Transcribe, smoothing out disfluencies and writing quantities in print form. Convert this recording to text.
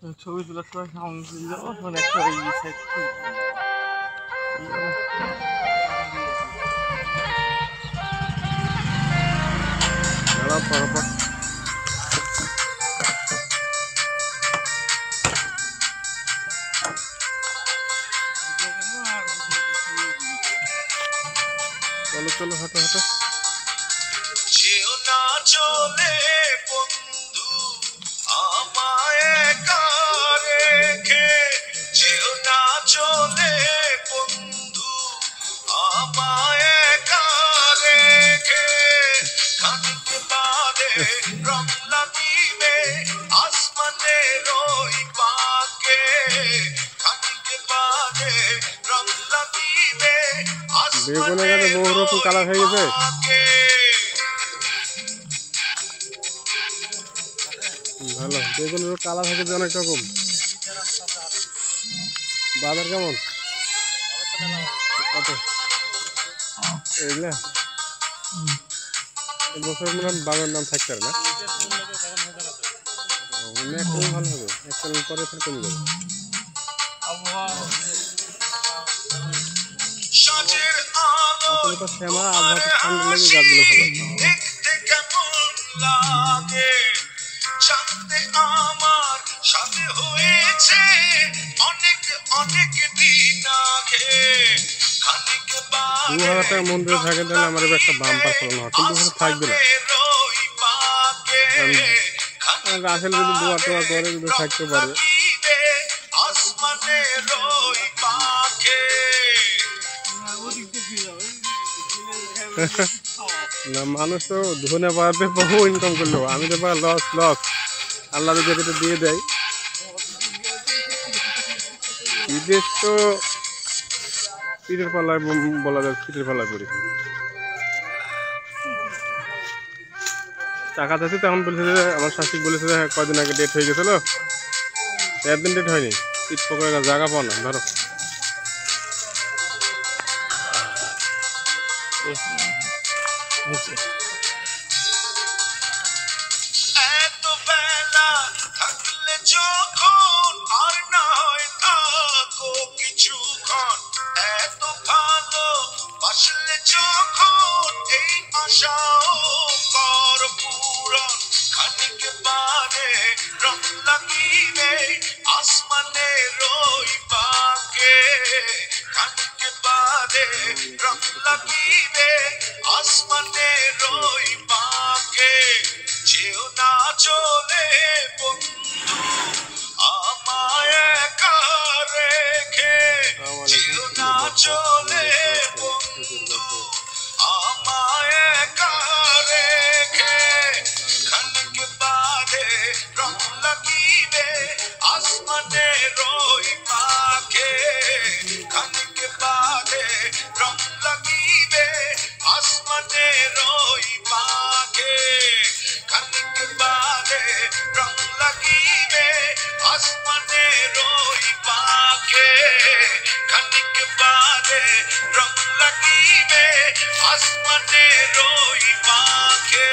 ছবি তোলার সময় সাউন্ড যাবো মানে একটা ওই সাইড পরপর চলো চলো হাঁটো হাঁটো যেও না চলে বন্ধু আমায় একা রেখে যেও না চলে বন্ধু আমায় একা রেখে খানিক বাদে রং লাগিবে আসমানের ওই পাকে খানিক বাদে রং লাগিবে বেগুনের গাছে বহু রকম কালার হয়ে গেছে ভালো বেগুনের কালার হয়ে গেছে অনেক রকম বাজার কেমন কত এইগুলা বছর মনে বাজার দাম থাকতে পারে না একদম ভালো হবে একটা পরে ফের কমে যাবে আসলে তো শ্যামা আবহাওয়া ঠান্ডা লেগে গাছগুলো ভালো দেখতে কেমন লাগে জানতে আমার সাথে হয়েছে অনেক অনেক দিন আগে খানিক 2000 টাকা মন্দিরে থাকে তাহলে আমার একটা বাম্পার ফলানো হয় কিন্তু ওখানে থাকবে না রাসেল যদি দোয়া টোয়া করে যদি থাকতে পারে না মানুষ তো ধনে পাওয়াতে বহু ইনকাম করলো আমি তো পাই লস লস আল্লাহ যদি দিয়ে দেয় বিদেশ তো পিঠের পাল্লায় বলা যায় পিঠের পাল্লায় করি টাকা চাচ্ছি তখন বলেছে যে আমার শাশুড়ি বলেছে যে কয়দিন আগে ডেট হয়ে গেছিলো একদিন ডেট হয়নি পিঠ পকড়ে জায়গা পাও না ধরো এত বেলা থাকলে যখন আর না হয় থাকো কিছুক্ষণ এত ভালো বাসলে যখন এই আশাও কর পূরণ খানিক বাদে রং লাগিবে আসমানের ওই পাকে খানিক বাদে রং লাগিবে আসমানের ওই পাকে যেও না চলে বন্ধু আমায় একা রেখে যেও না চলে বন্ধু আমায় একা রেখে খানিক বাদে রং লাগিবে আসমানের ওই পাকে খানিক বাদে রং লাগিবে আসমানের ওই পাকে খানিক বাদে রং লাগিবে আসমানের ওই পাকে খানিক বাদে রং লাগিবে আসমানের ওই পাকে